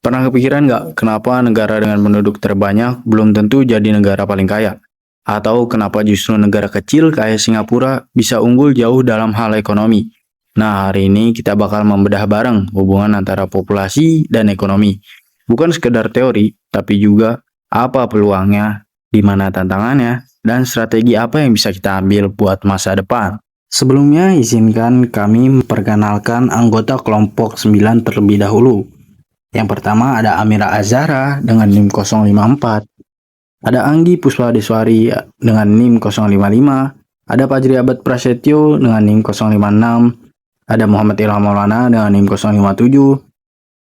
Pernah kepikiran nggak kenapa negara dengan penduduk terbanyak belum tentu jadi negara paling kaya? Atau kenapa justru negara kecil kayak Singapura bisa unggul jauh dalam hal ekonomi? Nah, hari ini kita bakal membedah bareng hubungan antara populasi dan ekonomi. Bukan sekedar teori, tapi juga apa peluangnya, di mana tantangannya, dan strategi apa yang bisa kita ambil buat masa depan. Sebelumnya, izinkan kami memperkenalkan anggota kelompok 9 terlebih dahulu. Yang pertama ada Amira Azhara dengan NIM 054, ada Anggi Puspadeswari dengan NIM 055, ada Fajri Abad Prasetyo dengan NIM 056, ada Muhammad Ilham Maulana dengan NIM 057,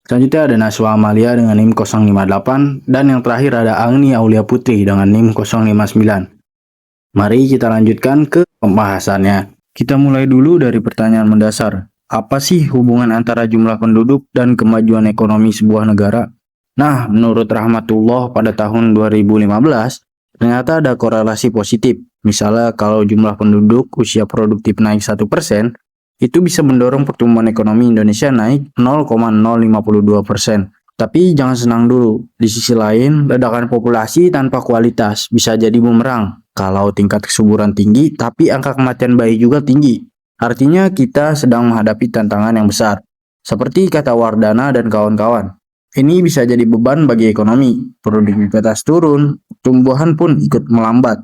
selanjutnya ada Naswa Amalia dengan NIM 058, dan yang terakhir ada Agni Aulia Putri dengan NIM 059. Mari kita lanjutkan ke pembahasannya. Kita mulai dulu dari pertanyaan mendasar. Apa sih hubungan antara jumlah penduduk dan kemajuan ekonomi sebuah negara? Nah, menurut Rahmatullah pada tahun 2015, ternyata ada korelasi positif. Misalnya kalau jumlah penduduk usia produktif naik 1%, itu bisa mendorong pertumbuhan ekonomi Indonesia naik 0,052%. Tapi jangan senang dulu. Di sisi lain, ledakan populasi tanpa kualitas bisa jadi bumerang. Kalau tingkat kesuburan tinggi, tapi angka kematian bayi juga tinggi. Artinya kita sedang menghadapi tantangan yang besar. Seperti kata Wardana dan kawan-kawan. Ini bisa jadi beban bagi ekonomi. Produktivitas turun, tumbuhan pun ikut melambat.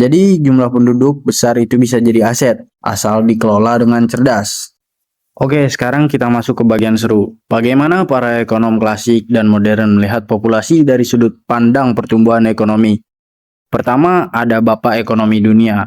Jadi jumlah penduduk besar itu bisa jadi aset, asal dikelola dengan cerdas. Oke, sekarang kita masuk ke bagian seru. Bagaimana para ekonom klasik dan modern melihat populasi dari sudut pandang pertumbuhan ekonomi? Pertama, ada Bapak Ekonomi Dunia,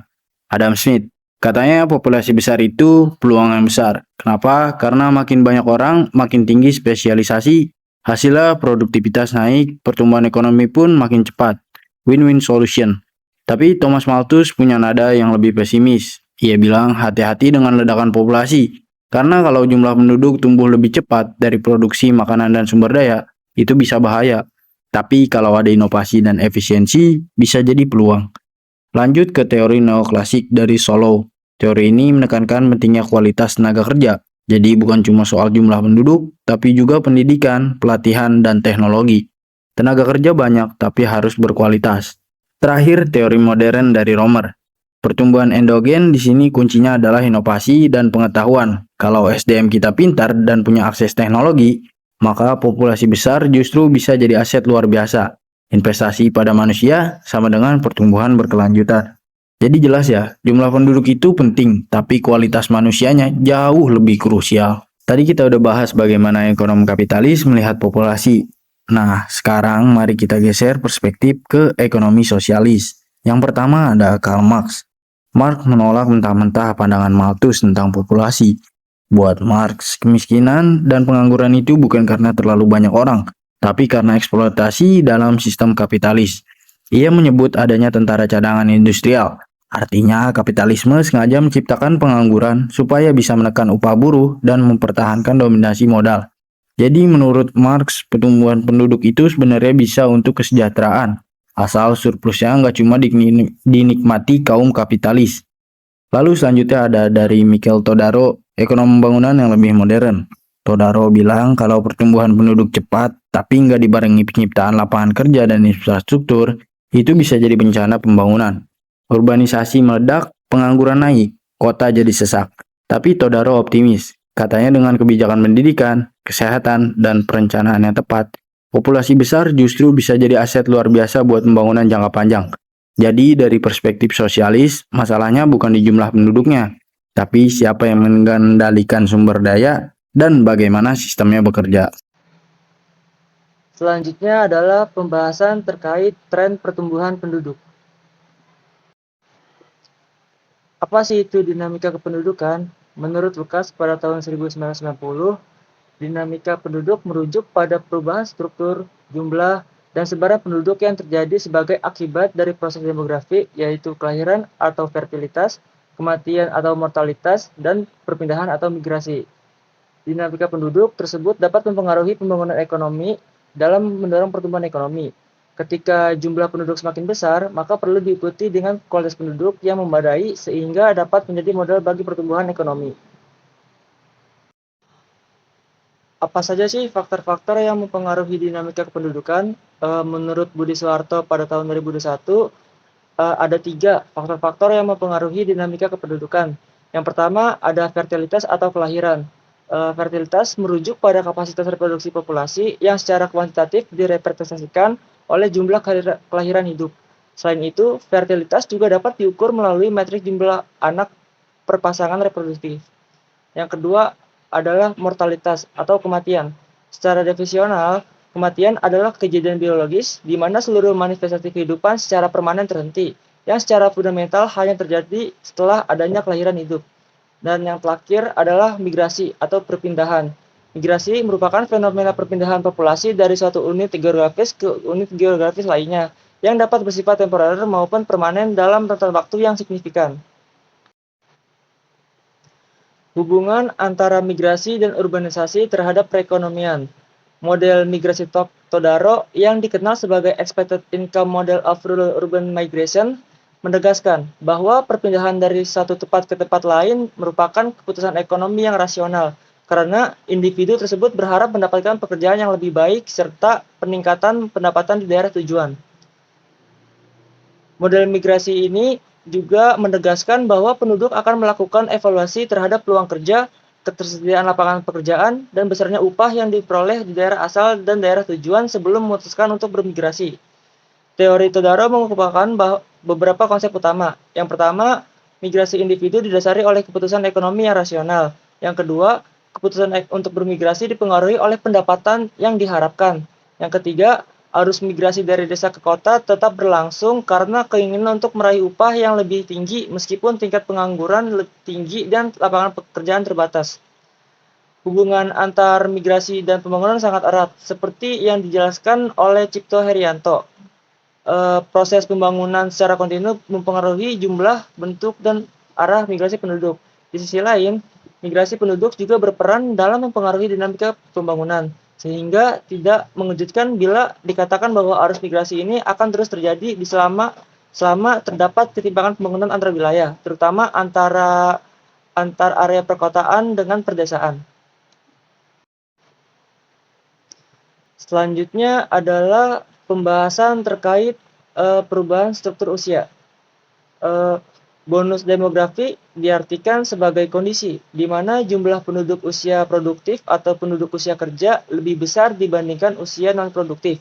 Adam Smith. Katanya populasi besar itu peluang yang besar. Kenapa? Karena makin banyak orang, makin tinggi spesialisasi, hasilnya produktivitas naik, pertumbuhan ekonomi pun makin cepat. Win-win solution. Tapi Thomas Malthus punya nada yang lebih pesimis. Ia bilang hati-hati dengan ledakan populasi. Karena kalau jumlah penduduk tumbuh lebih cepat dari produksi makanan dan sumber daya, itu bisa bahaya. Tapi kalau ada inovasi dan efisiensi, bisa jadi peluang. Lanjut ke teori neoklasik dari Solow. Teori ini menekankan pentingnya kualitas tenaga kerja. Jadi bukan cuma soal jumlah penduduk, tapi juga pendidikan, pelatihan, dan teknologi. Tenaga kerja banyak, tapi harus berkualitas. Terakhir, teori modern dari Romer. Pertumbuhan endogen di sini kuncinya adalah inovasi dan pengetahuan. Kalau SDM kita pintar dan punya akses teknologi, maka populasi besar justru bisa jadi aset luar biasa. Investasi pada manusia sama dengan pertumbuhan berkelanjutan. Jadi jelas ya, jumlah penduduk itu penting, tapi kualitas manusianya jauh lebih krusial. Tadi kita udah bahas bagaimana ekonom kapitalis melihat populasi. Nah, sekarang mari kita geser perspektif ke ekonomi sosialis. Yang pertama ada Karl Marx. Marx menolak mentah-mentah pandangan Malthus tentang populasi. Buat Marx, kemiskinan dan pengangguran itu bukan karena terlalu banyak orang, tapi karena eksploitasi dalam sistem kapitalis. Ia menyebut adanya tentara cadangan industrial. Artinya, kapitalisme sengaja menciptakan pengangguran supaya bisa menekan upah buruh dan mempertahankan dominasi modal. Jadi menurut Marx, pertumbuhan penduduk itu sebenarnya bisa untuk kesejahteraan, asal surplusnya nggak cuma dinikmati kaum kapitalis. Lalu selanjutnya ada dari Michael Todaro, ekonom pembangunan yang lebih modern. Todaro bilang kalau pertumbuhan penduduk cepat, tapi nggak dibarengi penciptaan lapangan kerja dan infrastruktur, itu bisa jadi bencana pembangunan. Urbanisasi meledak, pengangguran naik, kota jadi sesak. Tapi Todaro optimis. Katanya dengan kebijakan pendidikan, kesehatan, dan perencanaan yang tepat, populasi besar justru bisa jadi aset luar biasa buat pembangunan jangka panjang. Jadi dari perspektif sosialis, masalahnya bukan di jumlah penduduknya, tapi siapa yang mengendalikan sumber daya dan bagaimana sistemnya bekerja. Selanjutnya adalah pembahasan terkait tren pertumbuhan penduduk. Apa sih itu dinamika kependudukan? Menurut Lukas pada tahun 1990, dinamika penduduk merujuk pada perubahan struktur, jumlah, dan sebaran penduduk yang terjadi sebagai akibat dari proses demografi, yaitu kelahiran atau fertilitas, kematian atau mortalitas, dan perpindahan atau migrasi. Dinamika penduduk tersebut dapat mempengaruhi pembangunan ekonomi dalam mendorong pertumbuhan ekonomi. Ketika jumlah penduduk semakin besar, maka perlu diikuti dengan kualitas penduduk yang memadai sehingga dapat menjadi modal bagi pertumbuhan ekonomi. Apa saja sih faktor-faktor yang mempengaruhi dinamika kependudukan? Menurut Budi Soeharto pada tahun 2021, ada 3 faktor-faktor yang mempengaruhi dinamika kependudukan. Yang pertama ada fertilitas atau kelahiran. Fertilitas merujuk pada kapasitas reproduksi populasi yang secara kuantitatif direpresentasikan oleh jumlah kelahiran hidup. Selain itu, fertilitas juga dapat diukur melalui metrik jumlah anak per pasangan reproduktif. Yang kedua adalah mortalitas atau kematian. Secara definisional, kematian adalah kejadian biologis di mana seluruh manifestasi kehidupan secara permanen terhenti, yang secara fundamental hanya terjadi setelah adanya kelahiran hidup. Dan yang terakhir adalah migrasi atau perpindahan. Migrasi merupakan fenomena perpindahan populasi dari suatu unit geografis ke unit geografis lainnya, yang dapat bersifat temporer maupun permanen dalam rentan waktu yang signifikan. Hubungan antara migrasi dan urbanisasi terhadap perekonomian. Model migrasi Todaro yang dikenal sebagai Expected Income Model of Rural Urban Migration menegaskan bahwa perpindahan dari satu tempat ke tempat lain merupakan keputusan ekonomi yang rasional karena individu tersebut berharap mendapatkan pekerjaan yang lebih baik serta peningkatan pendapatan di daerah tujuan. Model migrasi ini juga menegaskan bahwa penduduk akan melakukan evaluasi terhadap peluang kerja, ketersediaan lapangan pekerjaan, dan besarnya upah yang diperoleh di daerah asal dan daerah tujuan sebelum memutuskan untuk bermigrasi. Teori Todaro mengemukakan beberapa konsep utama. Yang pertama, migrasi individu didasari oleh keputusan ekonomi yang rasional. Yang kedua, keputusan untuk bermigrasi dipengaruhi oleh pendapatan yang diharapkan. Yang ketiga, arus migrasi dari desa ke kota tetap berlangsung karena keinginan untuk meraih upah yang lebih tinggi meskipun tingkat pengangguran lebih tinggi dan lapangan pekerjaan terbatas. Hubungan antar migrasi dan pembangunan sangat erat, seperti yang dijelaskan oleh Cipto Herianto. Proses pembangunan secara kontinu mempengaruhi jumlah, bentuk, dan arah migrasi penduduk. Di sisi lain, migrasi penduduk juga berperan dalam mempengaruhi dinamika pembangunan, sehingga tidak mengejutkan bila dikatakan bahwa arus migrasi ini akan terus terjadi selama terdapat ketimpangan pembangunan antar wilayah, terutama antar area perkotaan dengan perdesaan. Selanjutnya adalah pembahasan terkait perubahan struktur usia. Bonus demografi diartikan sebagai kondisi di mana jumlah penduduk usia produktif atau penduduk usia kerja lebih besar dibandingkan usia non-produktif.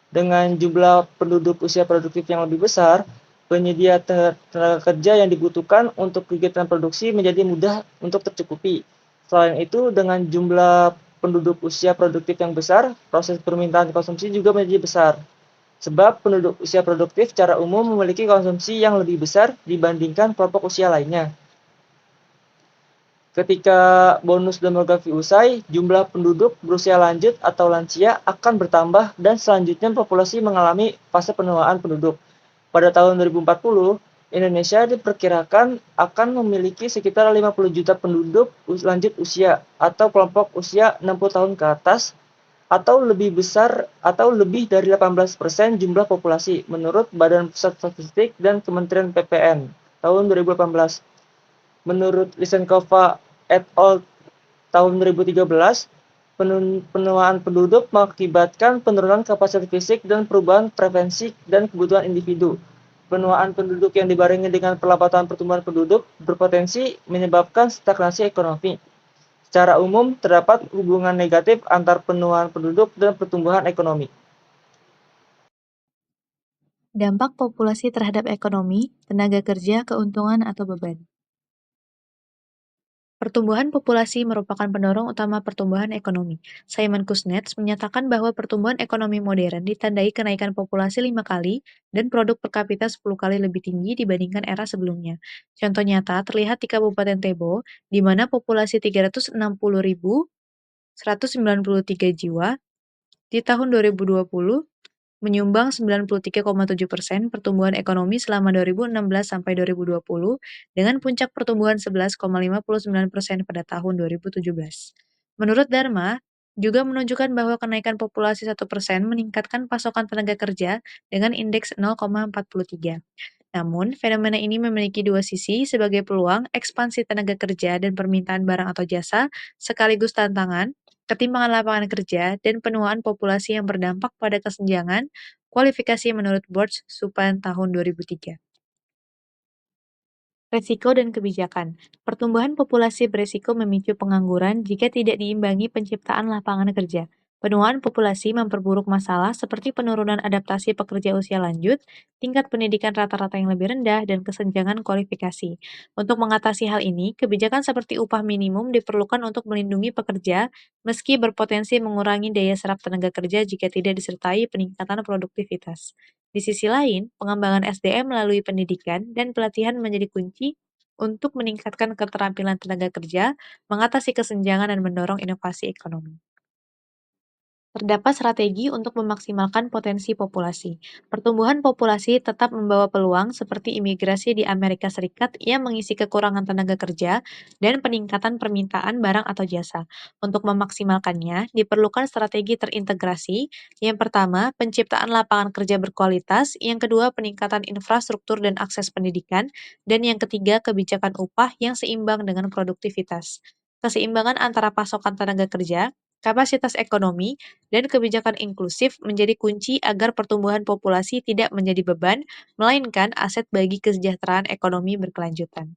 Dengan jumlah penduduk usia produktif yang lebih besar, penyedia tenaga kerja yang dibutuhkan untuk kegiatan produksi menjadi mudah untuk tercukupi. Selain itu, dengan jumlah penduduk usia produktif yang besar, proses permintaan konsumsi juga menjadi besar. Sebab penduduk usia produktif secara umum memiliki konsumsi yang lebih besar dibandingkan kelompok usia lainnya. Ketika bonus demografi usai, jumlah penduduk berusia lanjut atau lansia akan bertambah dan selanjutnya populasi mengalami fase penuaan penduduk. Pada tahun 2040, Indonesia diperkirakan akan memiliki sekitar 50 juta penduduk lanjut usia atau kelompok usia 60 tahun ke atas atau lebih besar atau lebih dari 18% jumlah populasi menurut Badan Pusat Statistik dan Kementerian PPN tahun 2018. Menurut Lysenkova et al. Tahun 2013, penuaan penduduk mengakibatkan penurunan kapasitas fisik dan perubahan preferensi dan kebutuhan individu. Penuaan penduduk yang dibarengi dengan perlambatan pertumbuhan penduduk berpotensi menyebabkan stagnasi ekonomi. Secara umum, terdapat hubungan negatif antar penuaan penduduk dan pertumbuhan ekonomi. Dampak populasi terhadap ekonomi, tenaga kerja, keuntungan, atau beban. Pertumbuhan populasi merupakan pendorong utama pertumbuhan ekonomi. Simon Kuznets menyatakan bahwa pertumbuhan ekonomi modern ditandai kenaikan populasi 5 kali dan produk per kapita 10 kali lebih tinggi dibandingkan era sebelumnya. Contoh nyata terlihat di Kabupaten Tebo, di mana populasi 360.193 jiwa di tahun 2020 menyumbang 93,7% pertumbuhan ekonomi selama 2016 sampai 2020 dengan puncak pertumbuhan 11,59% pada tahun 2017. Menurut Dharma, juga menunjukkan bahwa kenaikan populasi 1% meningkatkan pasokan tenaga kerja dengan indeks 0,43. Namun, fenomena ini memiliki dua sisi sebagai peluang ekspansi tenaga kerja dan permintaan barang atau jasa sekaligus tantangan ketimpangan lapangan kerja, dan penuaan populasi yang berdampak pada kesenjangan kualifikasi menurut Boards Supan tahun 2003. Resiko dan kebijakan. Pertumbuhan populasi beresiko memicu pengangguran jika tidak diimbangi penciptaan lapangan kerja. Penuaan populasi memperburuk masalah seperti penurunan adaptasi pekerja usia lanjut, tingkat pendidikan rata-rata yang lebih rendah, dan kesenjangan kualifikasi. Untuk mengatasi hal ini, kebijakan seperti upah minimum diperlukan untuk melindungi pekerja, meski berpotensi mengurangi daya serap tenaga kerja jika tidak disertai peningkatan produktivitas. Di sisi lain, pengembangan SDM melalui pendidikan dan pelatihan menjadi kunci untuk meningkatkan keterampilan tenaga kerja, mengatasi kesenjangan, dan mendorong inovasi ekonomi. Terdapat strategi untuk memaksimalkan potensi populasi. Pertumbuhan populasi tetap membawa peluang seperti imigrasi di Amerika Serikat yang mengisi kekurangan tenaga kerja dan peningkatan permintaan barang atau jasa. Untuk memaksimalkannya, diperlukan strategi terintegrasi. Yang pertama, penciptaan lapangan kerja berkualitas. Yang kedua, peningkatan infrastruktur dan akses pendidikan. Dan yang ketiga, kebijakan upah yang seimbang dengan produktivitas. Keseimbangan antara pasokan tenaga kerja, kapasitas ekonomi, dan kebijakan inklusif menjadi kunci agar pertumbuhan populasi tidak menjadi beban, melainkan aset bagi kesejahteraan ekonomi berkelanjutan.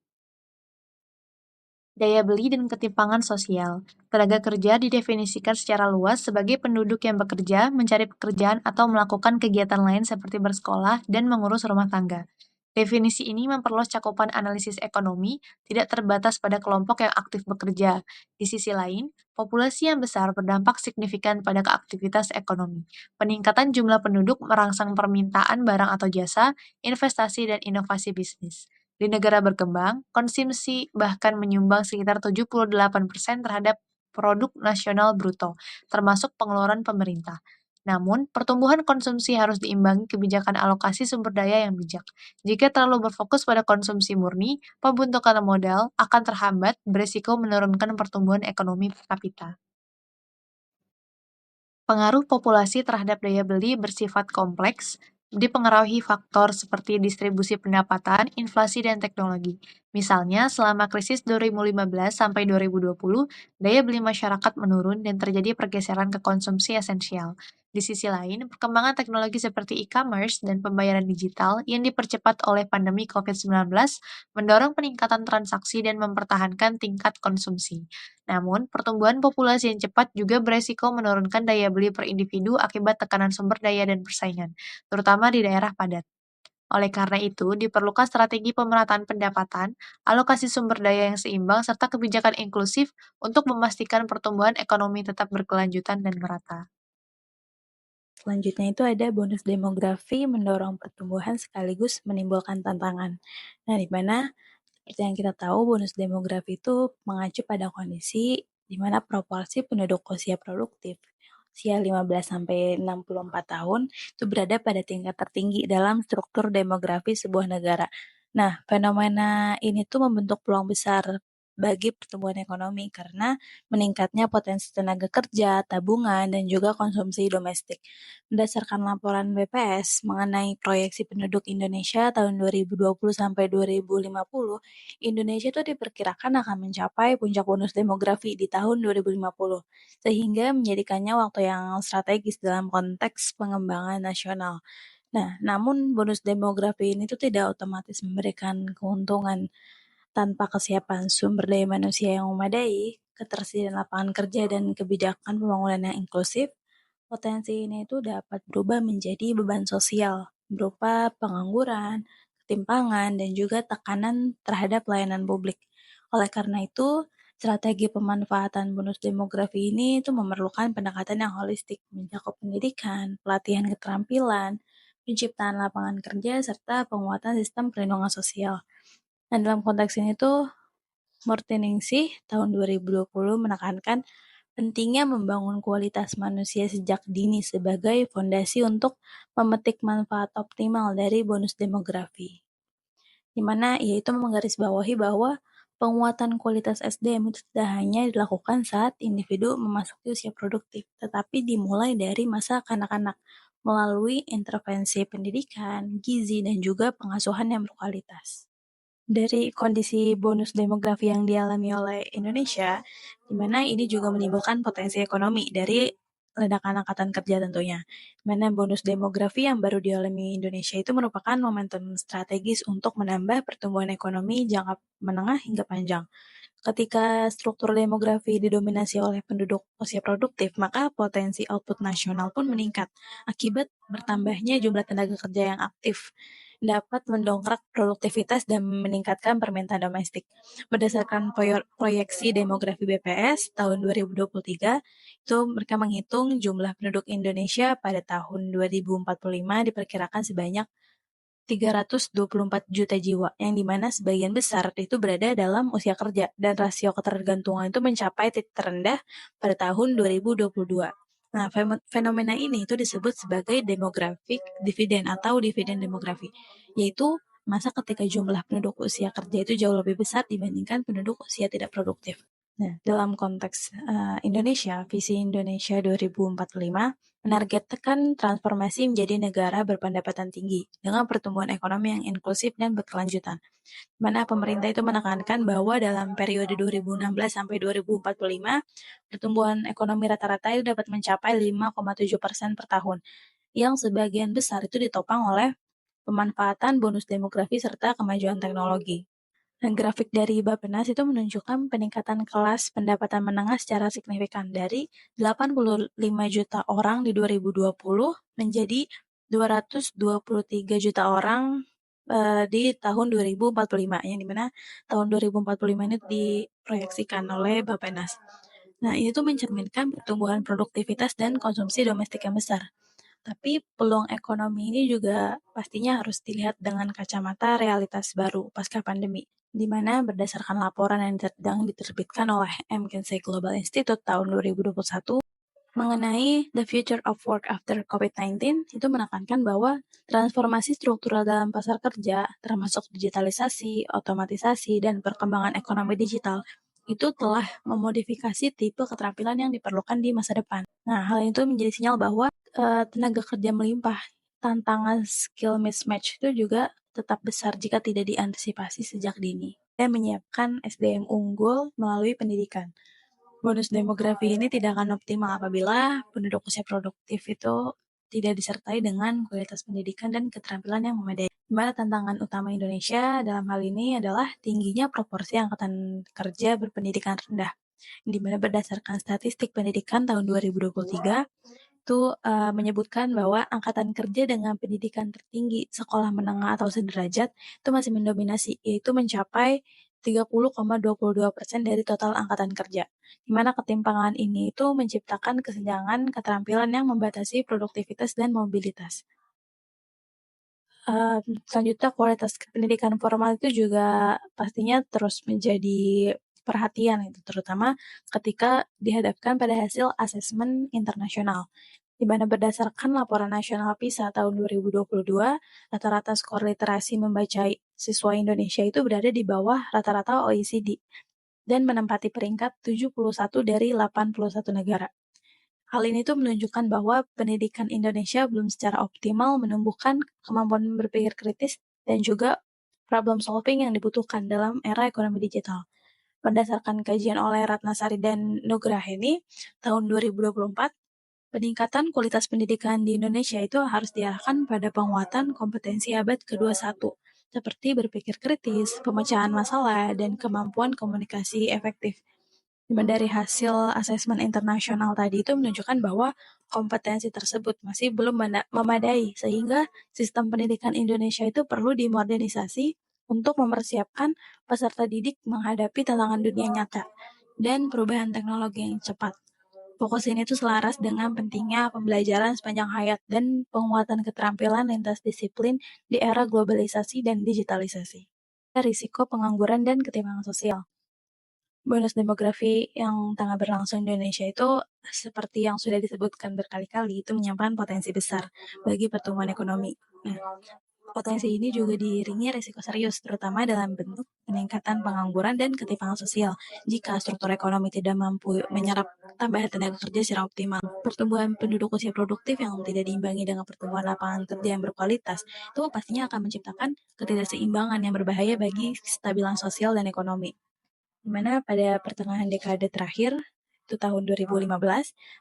Daya beli dan ketimpangan sosial. Tenaga kerja didefinisikan secara luas sebagai penduduk yang bekerja, mencari pekerjaan, atau melakukan kegiatan lain seperti bersekolah dan mengurus rumah tangga. Definisi ini memperluas cakupan analisis ekonomi, tidak terbatas pada kelompok yang aktif bekerja. Di sisi lain, populasi yang besar berdampak signifikan pada aktivitas ekonomi. Peningkatan jumlah penduduk merangsang permintaan barang atau jasa, investasi, dan inovasi bisnis. Di negara berkembang, konsumsi bahkan menyumbang sekitar 78% terhadap produk nasional bruto, termasuk pengeluaran pemerintah. Namun, pertumbuhan konsumsi harus diimbangi kebijakan alokasi sumber daya yang bijak. Jika terlalu berfokus pada konsumsi murni, pembentukan modal akan terhambat, berisiko menurunkan pertumbuhan ekonomi per kapita. Pengaruh populasi terhadap daya beli bersifat kompleks, dipengaruhi faktor seperti distribusi pendapatan, inflasi, dan teknologi. Misalnya, selama krisis 2015 sampai 2020, daya beli masyarakat menurun dan terjadi pergeseran ke konsumsi esensial. Di sisi lain, perkembangan teknologi seperti e-commerce dan pembayaran digital yang dipercepat oleh pandemi COVID-19 mendorong peningkatan transaksi dan mempertahankan tingkat konsumsi. Namun, pertumbuhan populasi yang cepat juga beresiko menurunkan daya beli per individu akibat tekanan sumber daya dan persaingan, terutama di daerah padat. Oleh karena itu, diperlukan strategi pemerataan pendapatan, alokasi sumber daya yang seimbang, serta kebijakan inklusif untuk memastikan pertumbuhan ekonomi tetap berkelanjutan dan merata. Selanjutnya itu ada bonus demografi mendorong pertumbuhan sekaligus menimbulkan tantangan. Nah, di mana seperti yang kita tahu bonus demografi itu mengacu pada kondisi di mana proporsi penduduk usia produktif usia 15 sampai 64 tahun itu berada pada tingkat tertinggi dalam struktur demografi sebuah negara. Nah, fenomena ini tuh membentuk peluang besar bagi pertumbuhan ekonomi karena meningkatnya potensi tenaga kerja, tabungan, dan juga konsumsi domestik. Berdasarkan laporan BPS mengenai proyeksi penduduk Indonesia tahun 2020 sampai 2050, Indonesia itu diperkirakan akan mencapai puncak bonus demografi di tahun 2050, sehingga menjadikannya waktu yang strategis dalam konteks pengembangan nasional. Nah, namun bonus demografi ini tuh tidak otomatis memberikan keuntungan tanpa kesiapan sumber daya manusia yang memadai, ketersediaan lapangan kerja dan kebijakan pembangunan yang inklusif, potensi ini itu dapat berubah menjadi beban sosial berupa pengangguran, ketimpangan, dan juga tekanan terhadap layanan publik. Oleh karena itu, strategi pemanfaatan bonus demografi ini itu memerlukan pendekatan yang holistik, mencakup pendidikan, pelatihan keterampilan, penciptaan lapangan kerja, serta penguatan sistem perlindungan sosial. Nah, dalam konteks ini tuh Mortiningsih tahun 2020 menekankan pentingnya membangun kualitas manusia sejak dini sebagai fondasi untuk memetik manfaat optimal dari bonus demografi. Di mana ia itu menggarisbawahi bahwa penguatan kualitas SDM itu tidak hanya dilakukan saat individu memasuki usia produktif, tetapi dimulai dari masa kanak-kanak melalui intervensi pendidikan, gizi, dan juga pengasuhan yang berkualitas. Dari kondisi bonus demografi yang dialami oleh Indonesia, di mana ini juga menimbulkan potensi ekonomi dari ledakan angkatan kerja tentunya. Di mana bonus demografi yang baru dialami Indonesia itu merupakan momentum strategis untuk menambah pertumbuhan ekonomi jangka menengah hingga panjang. Ketika struktur demografi didominasi oleh penduduk usia produktif, maka potensi output nasional pun meningkat akibat bertambahnya jumlah tenaga kerja yang aktif dapat mendongkrak produktivitas dan meningkatkan permintaan domestik. Berdasarkan proyeksi demografi BPS tahun 2023, itu mereka menghitung jumlah penduduk Indonesia pada tahun 2045 diperkirakan sebanyak 324 juta jiwa, yang dimana sebagian besar itu berada dalam usia kerja, dan rasio ketergantungan itu mencapai titik terendah pada tahun 2022. Nah, fenomena ini itu disebut sebagai demographic dividend atau dividen demografi, yaitu masa ketika jumlah penduduk usia kerja itu jauh lebih besar dibandingkan penduduk usia tidak produktif. Nah, dalam konteks Indonesia, visi Indonesia 2045 menargetkan transformasi menjadi negara berpendapatan tinggi dengan pertumbuhan ekonomi yang inklusif dan berkelanjutan. Mana pemerintah itu menekankan bahwa dalam periode 2016 sampai 2045, pertumbuhan ekonomi rata-rata itu dapat mencapai 5,7% per tahun, yang sebagian besar itu ditopang oleh pemanfaatan bonus demografi serta kemajuan teknologi. Dan grafik dari Bappenas itu menunjukkan peningkatan kelas pendapatan menengah secara signifikan dari 85 juta orang di 2020 menjadi 223 juta orang di tahun 2045, yang dimana tahun 2045 ini diproyeksikan oleh Bappenas. Nah, ini tuh mencerminkan pertumbuhan produktivitas dan konsumsi domestik yang besar. Tapi peluang ekonomi ini juga pastinya harus dilihat dengan kacamata realitas baru pasca pandemi, di mana berdasarkan laporan yang sedang diterbitkan oleh McKinsey Global Institute tahun 2021 mengenai The Future of Work After COVID-19, itu menekankan bahwa transformasi struktural dalam pasar kerja, termasuk digitalisasi, otomatisasi, dan perkembangan ekonomi digital, itu telah memodifikasi tipe keterampilan yang diperlukan di masa depan. Nah, hal itu menjadi sinyal bahwa tenaga kerja melimpah. Tantangan skill mismatch itu juga tetap besar jika tidak diantisipasi sejak dini dan menyiapkan SDM unggul melalui pendidikan. Bonus demografi ini tidak akan optimal apabila penduduk usia produktif itu tidak disertai dengan kualitas pendidikan dan keterampilan yang memadai. Di mana tantangan utama Indonesia dalam hal ini adalah tingginya proporsi angkatan kerja berpendidikan rendah, di mana berdasarkan statistik pendidikan tahun 2023 itu menyebutkan bahwa angkatan kerja dengan pendidikan tertinggi sekolah menengah atau sederajat itu masih mendominasi, yaitu mencapai 30,22% dari total angkatan kerja. Di mana ketimpangan ini itu menciptakan kesenjangan keterampilan yang membatasi produktivitas dan mobilitas. Selanjutnya kualitas pendidikan formal itu juga pastinya terus menjadi perhatian itu, terutama ketika dihadapkan pada hasil asesmen internasional, di mana berdasarkan laporan nasional PISA tahun 2022, rata-rata skor literasi membaca siswa Indonesia itu berada di bawah rata-rata OECD dan menempati peringkat 71 dari 81 negara. Hal ini tuh menunjukkan bahwa pendidikan Indonesia belum secara optimal menumbuhkan kemampuan berpikir kritis dan juga problem solving yang dibutuhkan dalam era ekonomi digital. Berdasarkan kajian oleh Ratnasari dan Nugraheni tahun 2024, peningkatan kualitas pendidikan di Indonesia itu harus diarahkan pada penguatan kompetensi abad ke-21, seperti berpikir kritis, pemecahan masalah, dan kemampuan komunikasi efektif. Dari hasil asesmen internasional tadi itu menunjukkan bahwa kompetensi tersebut masih belum memadai, sehingga sistem pendidikan Indonesia itu perlu dimodernisasi untuk mempersiapkan peserta didik menghadapi tantangan dunia nyata dan perubahan teknologi yang cepat. Fokus ini tuh selaras dengan pentingnya pembelajaran sepanjang hayat dan penguatan keterampilan lintas disiplin di era globalisasi dan digitalisasi. Risiko pengangguran dan ketimpangan sosial. Bonus demografi yang tengah berlangsung di Indonesia itu seperti yang sudah disebutkan berkali-kali itu menyimpan potensi besar bagi pertumbuhan ekonomi. Nah, Potensi ini juga diiringi risiko serius, terutama dalam bentuk peningkatan pengangguran dan ketimpangan sosial. Jika struktur ekonomi tidak mampu menyerap tambahan tenaga kerja secara optimal, pertumbuhan penduduk usia produktif yang tidak diimbangi dengan pertumbuhan lapangan kerja yang berkualitas, itu pastinya akan menciptakan ketidakseimbangan yang berbahaya bagi kestabilan sosial dan ekonomi. Di mana pada pertengahan dekade terakhir, itu tahun 2015,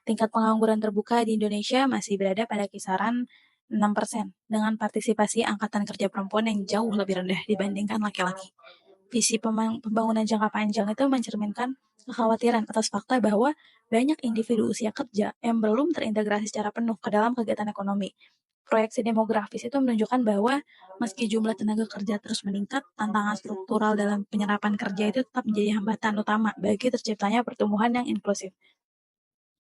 tingkat pengangguran terbuka di Indonesia masih berada pada kisaran 6%, dengan partisipasi angkatan kerja perempuan yang jauh lebih rendah dibandingkan laki-laki. Visi pembangunan jangka panjang itu mencerminkan kekhawatiran atas fakta bahwa banyak individu usia kerja yang belum terintegrasi secara penuh ke dalam kegiatan ekonomi. Proyeksi demografis itu menunjukkan bahwa meski jumlah tenaga kerja terus meningkat, tantangan struktural dalam penyerapan kerja itu tetap menjadi hambatan utama bagi terciptanya pertumbuhan yang inklusif.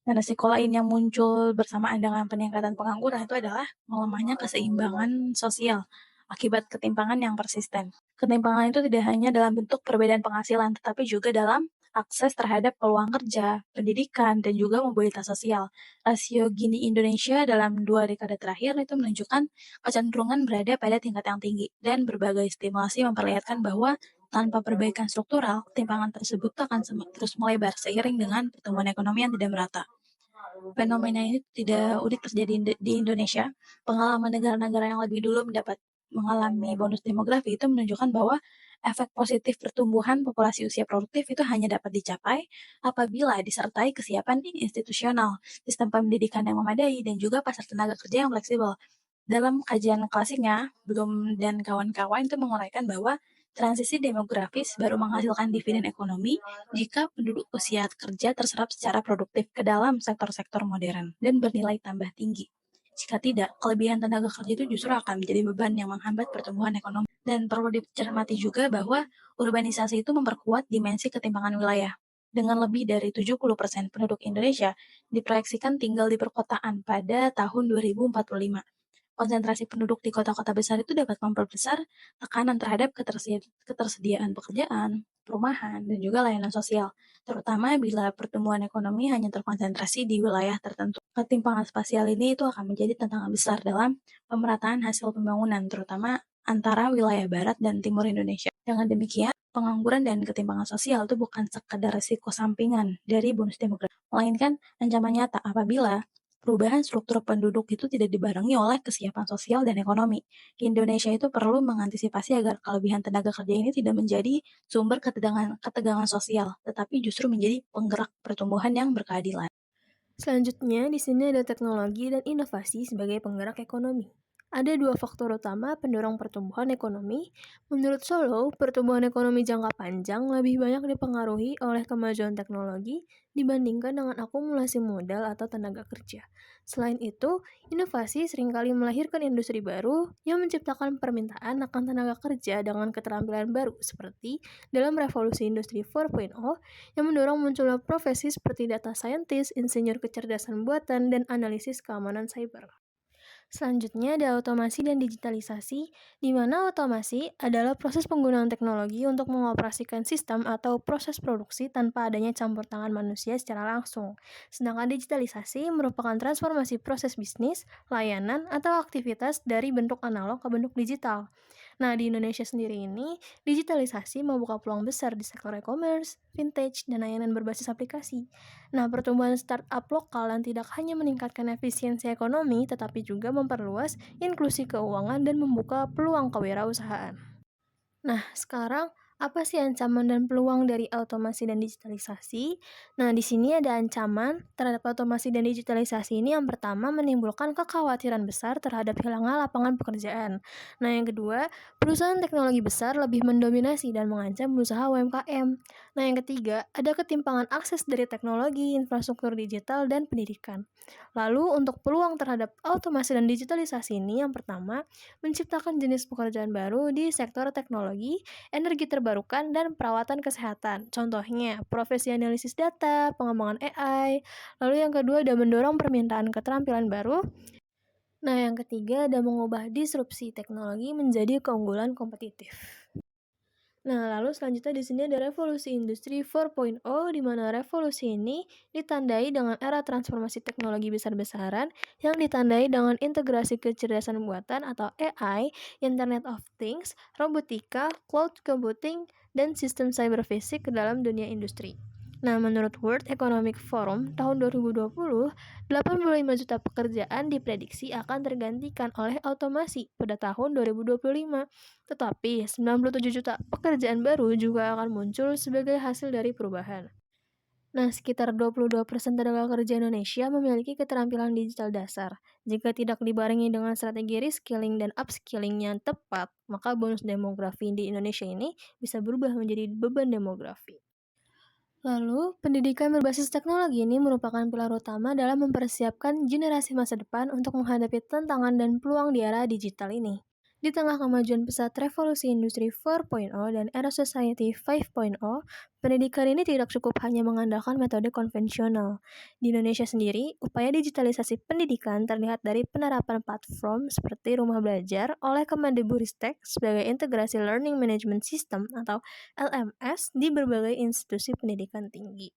Dan resiko lain yang muncul bersamaan dengan peningkatan pengangguran itu adalah melemahnya keseimbangan sosial akibat ketimpangan yang persisten. Ketimpangan itu tidak hanya dalam bentuk perbedaan penghasilan, tetapi juga dalam akses terhadap peluang kerja, pendidikan, dan juga mobilitas sosial. Rasio Gini Indonesia dalam 2 dekade terakhir itu menunjukkan kecenderungan berada pada tingkat yang tinggi, dan berbagai stimulasi memperlihatkan bahwa tanpa perbaikan struktural, ketimpangan tersebut akan terus melebar seiring dengan pertumbuhan ekonomi yang tidak merata. Fenomena ini tidak unik terjadi di Indonesia. Pengalaman negara-negara yang lebih dulu mengalami bonus demografi itu menunjukkan bahwa efek positif pertumbuhan populasi usia produktif itu hanya dapat dicapai apabila disertai kesiapan institusional, sistem pendidikan yang memadai, dan juga pasar tenaga kerja yang fleksibel. Dalam kajian klasiknya, Bloom dan kawan-kawan itu menguraikan bahwa transisi demografis baru menghasilkan dividen ekonomi jika penduduk usia kerja terserap secara produktif ke dalam sektor-sektor modern dan bernilai tambah tinggi. Jika tidak, kelebihan tenaga kerja itu justru akan menjadi beban yang menghambat pertumbuhan ekonomi. Dan perlu dicermati juga bahwa urbanisasi itu memperkuat dimensi ketimpangan wilayah. Dengan lebih dari 70% penduduk Indonesia diproyeksikan tinggal di perkotaan pada tahun 2045. Konsentrasi penduduk di kota-kota besar itu dapat memperbesar tekanan terhadap ketersediaan pekerjaan, perumahan, dan juga layanan sosial, terutama bila pertumbuhan ekonomi hanya terkonsentrasi di wilayah tertentu. Ketimpangan spasial ini itu akan menjadi tantangan besar dalam pemerataan hasil pembangunan, terutama antara wilayah barat dan timur Indonesia. Dengan demikian, pengangguran dan ketimpangan sosial itu bukan sekadar risiko sampingan dari bonus demografi, melainkan ancaman nyata apabila perubahan struktur penduduk itu tidak dibarengi oleh kesiapan sosial dan ekonomi. Indonesia itu perlu mengantisipasi agar kelebihan tenaga kerja ini tidak menjadi sumber ketegangan sosial, tetapi justru menjadi penggerak pertumbuhan yang berkeadilan. Selanjutnya, di sini ada teknologi dan inovasi sebagai penggerak ekonomi. Ada 2 faktor utama pendorong pertumbuhan ekonomi. Menurut Solow, pertumbuhan ekonomi jangka panjang lebih banyak dipengaruhi oleh kemajuan teknologi dibandingkan dengan akumulasi modal atau tenaga kerja. Selain itu, inovasi seringkali melahirkan industri baru yang menciptakan permintaan akan tenaga kerja dengan keterampilan baru, seperti dalam revolusi industri 4.0 yang mendorong munculnya profesi seperti data scientist, insinyur kecerdasan buatan, dan analisis keamanan cyber. Selanjutnya ada otomasi dan digitalisasi, di mana otomasi adalah proses penggunaan teknologi untuk mengoperasikan sistem atau proses produksi tanpa adanya campur tangan manusia secara langsung. Sedangkan digitalisasi merupakan transformasi proses bisnis, layanan, atau aktivitas dari bentuk analog ke bentuk digital. Nah, di Indonesia sendiri ini, digitalisasi membuka peluang besar di sektor e-commerce, vintage, dan layanan berbasis aplikasi. Nah, pertumbuhan startup lokal yang tidak hanya meningkatkan efisiensi ekonomi, tetapi juga memperluas inklusi keuangan dan membuka peluang kewirausahaan. Nah, sekarang apa sih ancaman dan peluang dari otomasi dan digitalisasi? Nah, di sini ada ancaman terhadap otomasi dan digitalisasi ini. Yang pertama, menimbulkan kekhawatiran besar terhadap hilangnya lapangan pekerjaan. Nah, yang kedua, perusahaan teknologi besar lebih mendominasi dan mengancam usaha UMKM. Nah, yang ketiga, ada ketimpangan akses dari teknologi, infrastruktur digital, dan pendidikan. Lalu, untuk peluang terhadap otomasi dan digitalisasi ini, yang pertama, menciptakan jenis pekerjaan baru di sektor teknologi, energi terbarukan, dan perawatan kesehatan. Contohnya, profesi analisis data, pengembangan AI. Lalu yang kedua, ada mendorong permintaan keterampilan baru. Nah, yang ketiga, ada mengubah disrupsi teknologi menjadi keunggulan kompetitif. Nah, lalu selanjutnya di sini ada revolusi industri 4.0, di mana revolusi ini ditandai dengan era transformasi teknologi besar-besaran yang ditandai dengan integrasi kecerdasan buatan atau AI, Internet of Things, robotika, cloud computing, dan sistem cyber fisik ke dalam dunia industri. Nah, menurut World Economic Forum tahun 2020, 85 juta pekerjaan diprediksi akan tergantikan oleh otomasi pada tahun 2025. Tetapi, 97 juta pekerjaan baru juga akan muncul sebagai hasil dari perubahan. Nah, sekitar 22% tenaga kerja Indonesia memiliki keterampilan digital dasar. Jika tidak dibarengi dengan strategi reskilling dan upskilling yang tepat, maka bonus demografi di Indonesia ini bisa berubah menjadi beban demografi. Lalu, pendidikan berbasis teknologi ini merupakan pilar utama dalam mempersiapkan generasi masa depan untuk menghadapi tantangan dan peluang di era digital ini. Di tengah kemajuan pesat revolusi industri 4.0 dan era society 5.0, pendidikan ini tidak cukup hanya mengandalkan metode konvensional. Di Indonesia sendiri, upaya digitalisasi pendidikan terlihat dari penerapan platform seperti Rumah Belajar oleh Kemendikbudristek sebagai integrasi learning management system atau LMS di berbagai institusi pendidikan tinggi.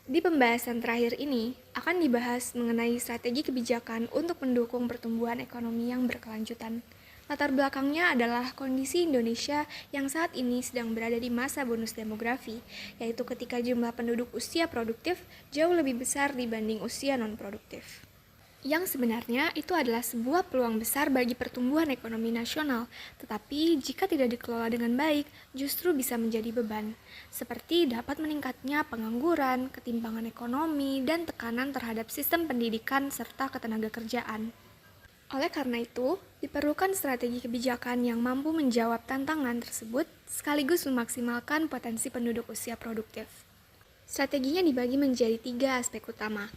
Di pembahasan terakhir ini, akan dibahas mengenai strategi kebijakan untuk mendukung pertumbuhan ekonomi yang berkelanjutan. Latar belakangnya adalah kondisi Indonesia yang saat ini sedang berada di masa bonus demografi, yaitu ketika jumlah penduduk usia produktif jauh lebih besar dibanding usia non-produktif. Yang sebenarnya itu adalah sebuah peluang besar bagi pertumbuhan ekonomi nasional, tetapi jika tidak dikelola dengan baik, justru bisa menjadi beban, seperti dapat meningkatnya pengangguran, ketimpangan ekonomi, dan tekanan terhadap sistem pendidikan serta ketenagakerjaan. Oleh karena itu, diperlukan strategi kebijakan yang mampu menjawab tantangan tersebut, sekaligus memaksimalkan potensi penduduk usia produktif. Strateginya dibagi menjadi 3 aspek utama.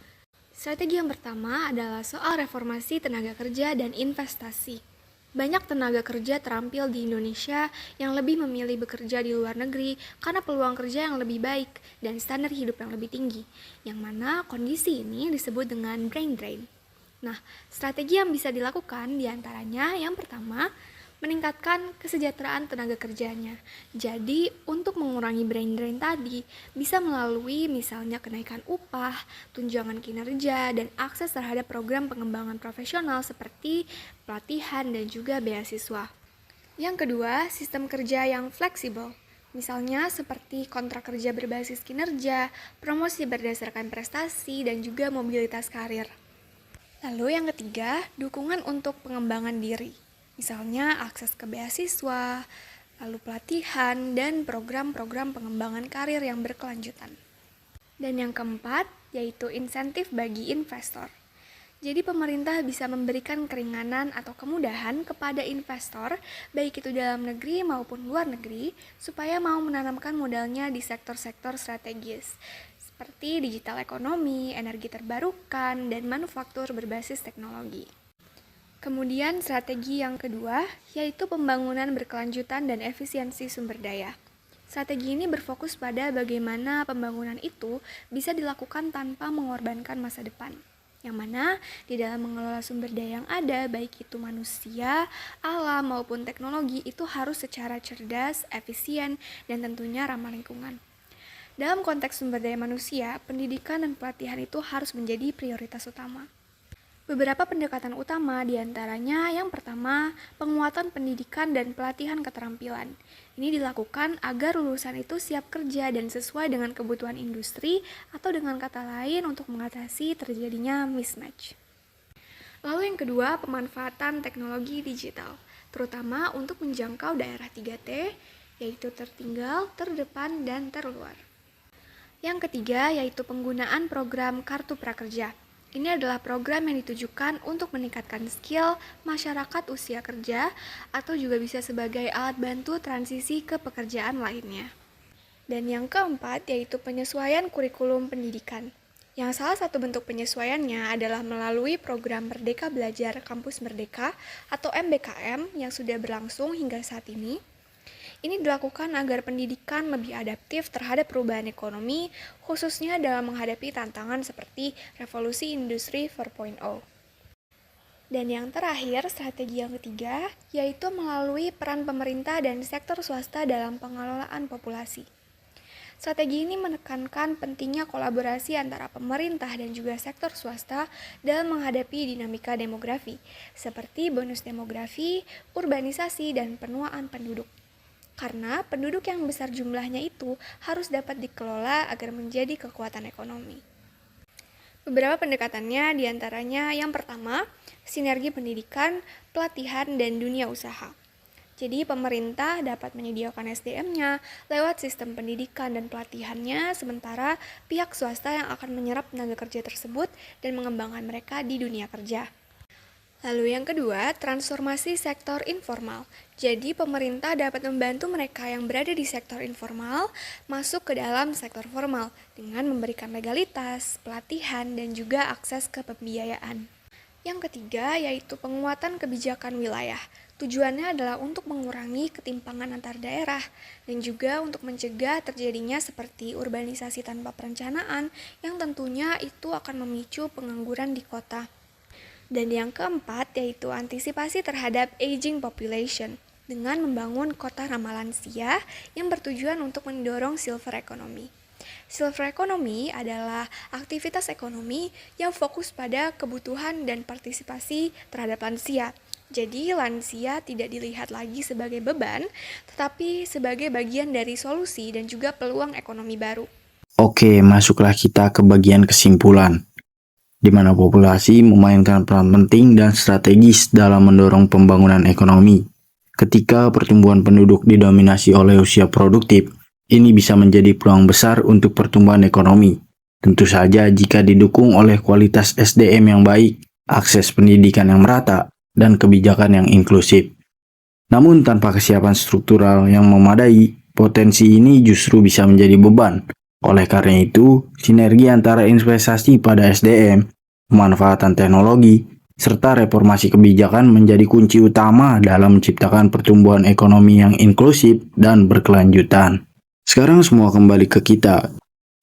Strategi yang pertama adalah soal reformasi tenaga kerja dan investasi. Banyak tenaga kerja terampil di Indonesia yang lebih memilih bekerja di luar negeri karena peluang kerja yang lebih baik dan standar hidup yang lebih tinggi, yang mana kondisi ini disebut dengan brain drain. Nah, strategi yang bisa dilakukan diantaranya yang pertama, meningkatkan kesejahteraan tenaga kerjanya. Jadi, untuk mengurangi brain drain tadi, bisa melalui misalnya kenaikan upah, tunjangan kinerja, dan akses terhadap program pengembangan profesional seperti pelatihan dan juga beasiswa. Yang kedua, sistem kerja yang fleksibel. Misalnya seperti kontrak kerja berbasis kinerja, promosi berdasarkan prestasi, dan juga mobilitas karir. Lalu yang ketiga, dukungan untuk pengembangan diri. Misalnya akses ke beasiswa, lalu pelatihan, dan program-program pengembangan karir yang berkelanjutan. Dan yang keempat, yaitu insentif bagi investor. Jadi pemerintah bisa memberikan keringanan atau kemudahan kepada investor, baik itu dalam negeri maupun luar negeri, supaya mau menanamkan modalnya di sektor-sektor strategis, seperti digital ekonomi, energi terbarukan, dan manufaktur berbasis teknologi. Kemudian strategi yang kedua, yaitu pembangunan berkelanjutan dan efisiensi sumber daya. Strategi ini berfokus pada bagaimana pembangunan itu bisa dilakukan tanpa mengorbankan masa depan. Yang mana di dalam mengelola sumber daya yang ada, baik itu manusia, alam, maupun teknologi, itu harus secara cerdas, efisien, dan tentunya ramah lingkungan. Dalam konteks sumber daya manusia, pendidikan dan pelatihan itu harus menjadi prioritas utama. Beberapa pendekatan utama diantaranya yang pertama, penguatan pendidikan dan pelatihan keterampilan. Ini dilakukan agar lulusan itu siap kerja dan sesuai dengan kebutuhan industri atau dengan kata lain untuk mengatasi terjadinya mismatch. Lalu yang kedua, pemanfaatan teknologi digital, terutama untuk menjangkau daerah 3T, yaitu tertinggal, terdepan, dan terluar. Yang ketiga, yaitu penggunaan program Kartu Prakerja. Ini adalah program yang ditujukan untuk meningkatkan skill masyarakat usia kerja atau juga bisa sebagai alat bantu transisi ke pekerjaan lainnya. Dan yang keempat yaitu penyesuaian kurikulum pendidikan. Yang salah satu bentuk penyesuaiannya adalah melalui program Merdeka Belajar Kampus Merdeka atau MBKM yang sudah berlangsung hingga saat ini. Ini dilakukan agar pendidikan lebih adaptif terhadap perubahan ekonomi, khususnya dalam menghadapi tantangan seperti revolusi industri 4.0. Dan yang terakhir, strategi yang ketiga, yaitu melalui peran pemerintah dan sektor swasta dalam pengelolaan populasi. Strategi ini menekankan pentingnya kolaborasi antara pemerintah dan juga sektor swasta dalam menghadapi dinamika demografi, seperti bonus demografi, urbanisasi, dan penuaan penduduk. Karena penduduk yang besar jumlahnya itu harus dapat dikelola agar menjadi kekuatan ekonomi. Beberapa pendekatannya diantaranya yang pertama, sinergi pendidikan, pelatihan, dan dunia usaha. Jadi pemerintah dapat menyediakan SDM-nya lewat sistem pendidikan dan pelatihannya, sementara pihak swasta yang akan menyerap tenaga kerja tersebut dan mengembangkan mereka di dunia kerja. Lalu yang kedua, transformasi sektor informal. Jadi pemerintah dapat membantu mereka yang berada di sektor informal masuk ke dalam sektor formal dengan memberikan legalitas, pelatihan, dan juga akses ke pembiayaan. Yang ketiga yaitu penguatan kebijakan wilayah. Tujuannya adalah untuk mengurangi ketimpangan antar daerah dan juga untuk mencegah terjadinya seperti urbanisasi tanpa perencanaan yang tentunya itu akan memicu pengangguran di kota. Dan yang keempat yaitu antisipasi terhadap aging population dengan membangun kota ramah lansia yang bertujuan untuk mendorong silver economy. Silver economy adalah aktivitas ekonomi yang fokus pada kebutuhan dan partisipasi terhadap lansia. Jadi lansia tidak dilihat lagi sebagai beban, tetapi sebagai bagian dari solusi dan juga peluang ekonomi baru. Oke, masuklah kita ke bagian kesimpulan, di mana populasi memainkan peran penting dan strategis dalam mendorong pembangunan ekonomi. Ketika pertumbuhan penduduk didominasi oleh usia produktif, ini bisa menjadi peluang besar untuk pertumbuhan ekonomi. Tentu saja jika didukung oleh kualitas SDM yang baik, akses pendidikan yang merata, dan kebijakan yang inklusif. Namun tanpa kesiapan struktural yang memadai, potensi ini justru bisa menjadi beban. Oleh karena itu, sinergi antara investasi pada SDM, pemanfaatan teknologi, serta reformasi kebijakan menjadi kunci utama dalam menciptakan pertumbuhan ekonomi yang inklusif dan berkelanjutan. Sekarang semua kembali ke kita.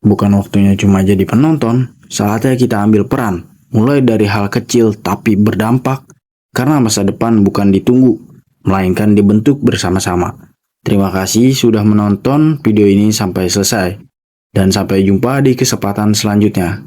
Bukan waktunya cuma jadi penonton, saatnya kita ambil peran, mulai dari hal kecil tapi berdampak, karena masa depan bukan ditunggu, melainkan dibentuk bersama-sama. Terima kasih sudah menonton video ini sampai selesai, dan sampai jumpa di kesempatan selanjutnya.